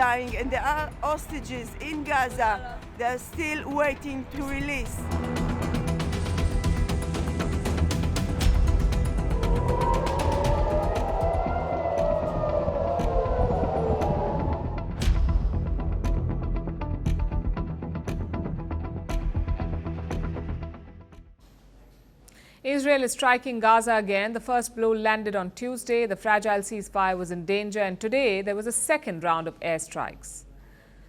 dying, and there are hostages in Gaza. They're still waiting to release. Israel is striking Gaza again. The first blow landed on Tuesday. The fragile ceasefire was in danger, and today there was a second round of airstrikes.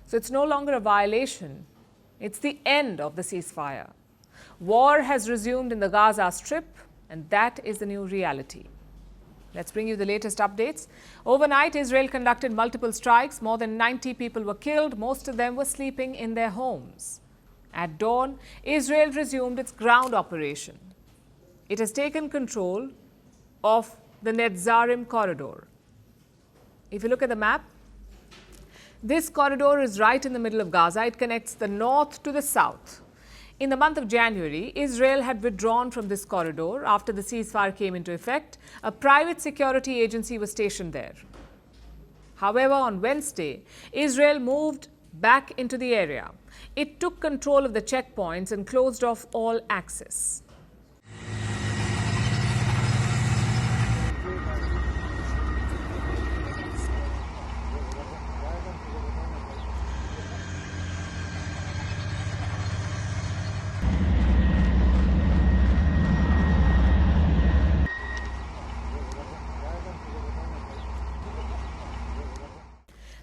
So it's no longer a violation. It's the end of the ceasefire. War has resumed in the Gaza Strip, and that is the new reality. Let's bring you the latest updates. Overnight, Israel conducted multiple strikes. More than 90 people were killed. Most of them were sleeping in their homes. At dawn, Israel resumed its ground operation. It has taken control of the Netzarim corridor. If you look at the map, this corridor is right in the middle of Gaza. It connects the north to the south. In the month of January, Israel had withdrawn from this corridor after the ceasefire came into effect. A private security agency was stationed there. However, on Wednesday, Israel moved back into the area. It took control of the checkpoints and closed off all access.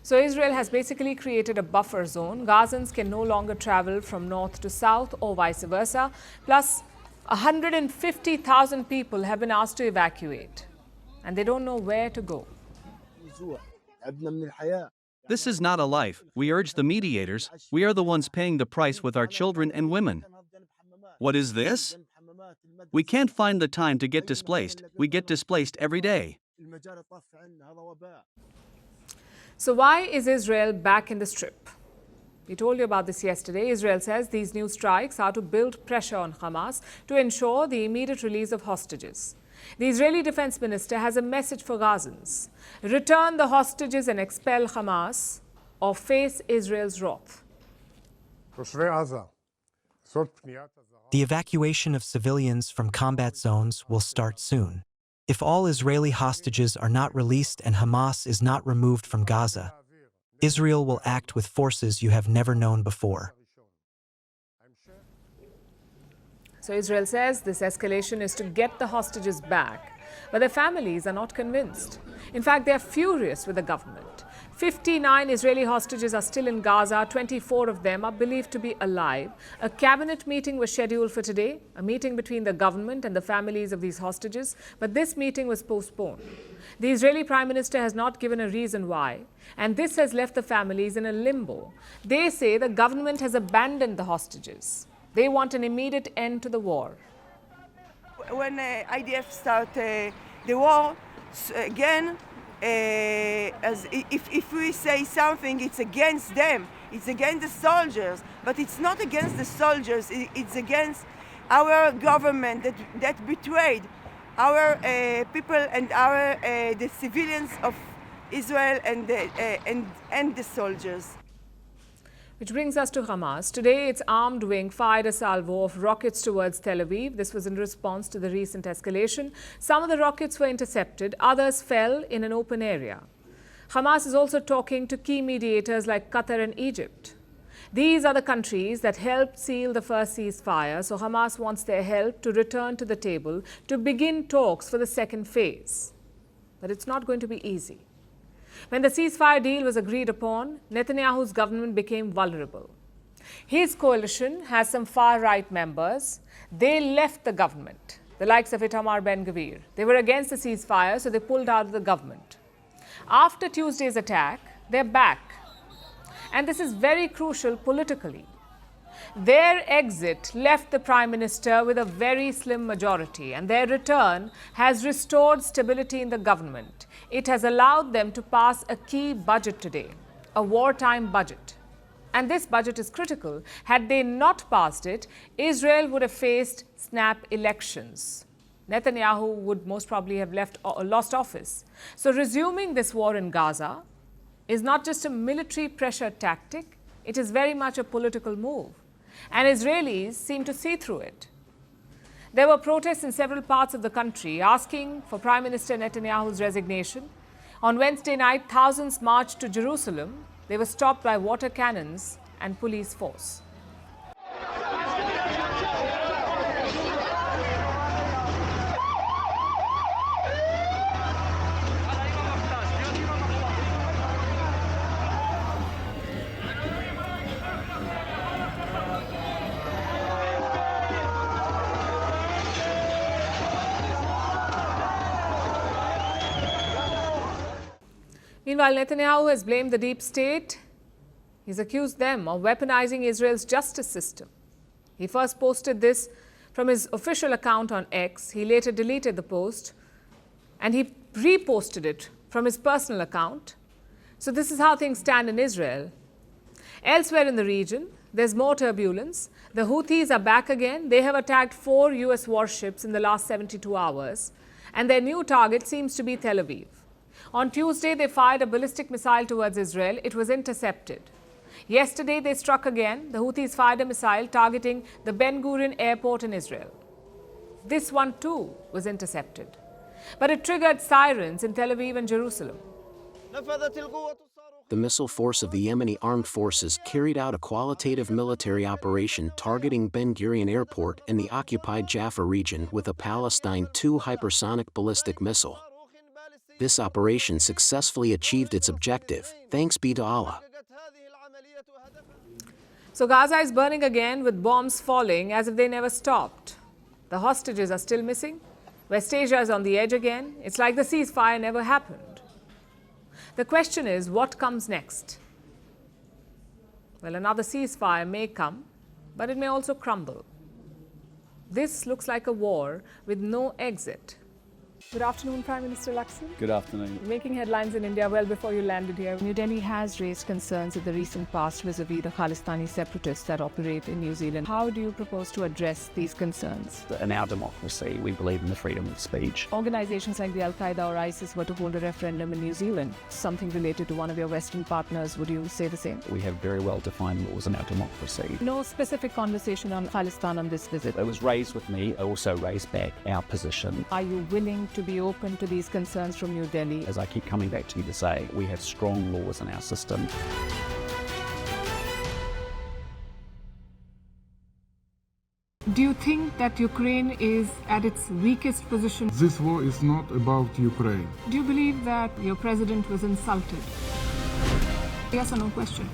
So Israel has basically created a buffer zone. Gazans can no longer travel from north to south or vice versa. Plus, 150,000 people have been asked to evacuate, and they don't know where to go. This is not a life. We urge the mediators. We are the ones paying the price with our children and women. What is this? We can't find the time to get displaced. We get displaced every day. So why is Israel back in the Strip? We told you about this yesterday. Israel says these new strikes are to build pressure on Hamas to ensure the immediate release of hostages. The Israeli defense minister has a message for Gazans: return the hostages and expel Hamas, or face Israel's wrath. The evacuation of civilians from combat zones will start soon. If all Israeli hostages are not released and Hamas is not removed from Gaza, Israel will act with forces you have never known before. So Israel says this escalation is to get the hostages back, but their families are not convinced. In fact, they are furious with the government. 59 Israeli hostages are still in Gaza. 24 of them are believed to be alive. A cabinet meeting was scheduled for today, a meeting between the government and the families of these hostages, but this meeting was postponed. The Israeli Prime Minister has not given a reason why, and this has left the families in a limbo. They say the government has abandoned the hostages. They want an immediate end to the war. When IDF started the war, again, as if we say something, it's against them, it's against the soldiers, but it's not against the soldiers, it's against our government that betrayed our people and the civilians of Israel and the soldiers. Which brings us to Hamas. Today, its armed wing fired a salvo of rockets towards Tel Aviv. This was in response to the recent escalation. Some of the rockets were intercepted, others fell in an open area. Hamas is also talking to key mediators like Qatar and Egypt. These are the countries that helped seal the first ceasefire, so Hamas wants their help to return to the table to begin talks for the second phase. But it's not going to be easy. When the ceasefire deal was agreed upon, Netanyahu's government became vulnerable. His coalition has some far-right members. They left the government, the likes of Itamar Ben-Gvir. They were against the ceasefire, so they pulled out of the government. After Tuesday's attack, they're back. And this is very crucial politically. Their exit left the Prime Minister with a very slim majority, and their return has restored stability in the government. It has allowed them to pass a key budget today, a wartime budget. And this budget is critical. Had they not passed it, Israel would have faced snap elections. Netanyahu would most probably have lost office. So resuming this war in Gaza is not just a military pressure tactic, it is very much a political move. And Israelis seem to see through it. There were protests in several parts of the country asking for Prime Minister Netanyahu's resignation. On Wednesday night, thousands marched to Jerusalem. They were stopped by water cannons and police force. Meanwhile, Netanyahu has blamed the deep state. He's accused them of weaponizing Israel's justice system. He first posted this from his official account on X. He later deleted the post and he reposted it from his personal account. So this is how things stand in Israel. Elsewhere in the region, there's more turbulence. The Houthis are back again. They have attacked 4 US warships in the last 72 hours. And their new target seems to be Tel Aviv. On Tuesday, they fired a ballistic missile towards Israel. It was intercepted. Yesterday, they struck again. The Houthis fired a missile targeting the Ben Gurion airport in Israel. This one too was intercepted. But it triggered sirens in Tel Aviv and Jerusalem. The missile force of the Yemeni armed forces carried out a qualitative military operation targeting Ben Gurion airport in the occupied Jaffa region with a Palestine II hypersonic ballistic missile. This operation successfully achieved its objective, thanks be to Allah. So Gaza is burning again with bombs falling as if they never stopped. The hostages are still missing. West Asia is on the edge again. It's like the ceasefire never happened. The question is, what comes next? Well, another ceasefire may come, but it may also crumble. This looks like a war with no exit. Good afternoon, Prime Minister Lakshman. Good afternoon. Making headlines in India well before you landed here. New Delhi has raised concerns in the recent past vis-a-vis the Khalistani separatists that operate in New Zealand. How do you propose to address these concerns? In our democracy, we believe in the freedom of speech. Organizations like the Al-Qaeda or ISIS were to hold a referendum in New Zealand, something related to one of your Western partners. Would you say the same? We have very well-defined laws in our democracy. No specific conversation on Palestine on this visit. It was raised with me. I also raised back our position. Are you willing to be open to these concerns from New Delhi? As I keep coming back to you to say, we have strong laws in our system. Do you think that Ukraine is at its weakest position? This war is not about Ukraine. Do you believe that your president was insulted? Yes or no question.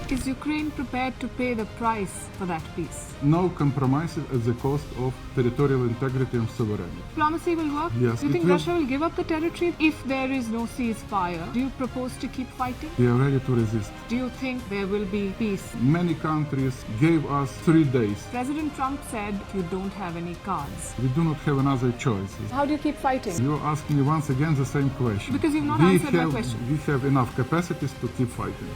Is Ukraine prepared to pay the price for that peace? No compromises at the cost of territorial integrity and sovereignty. Diplomacy will work? Yes, Do you it think will. Russia will give up the territory if there is no ceasefire? Do you propose to keep fighting? We are ready to resist. Do you think there will be peace? Many countries gave us 3 days. President Trump said you don't have any cards. We do not have another choice. How do you keep fighting? You are asking me once again the same question. Because you've not answered my question. We have enough capacities to keep fighting.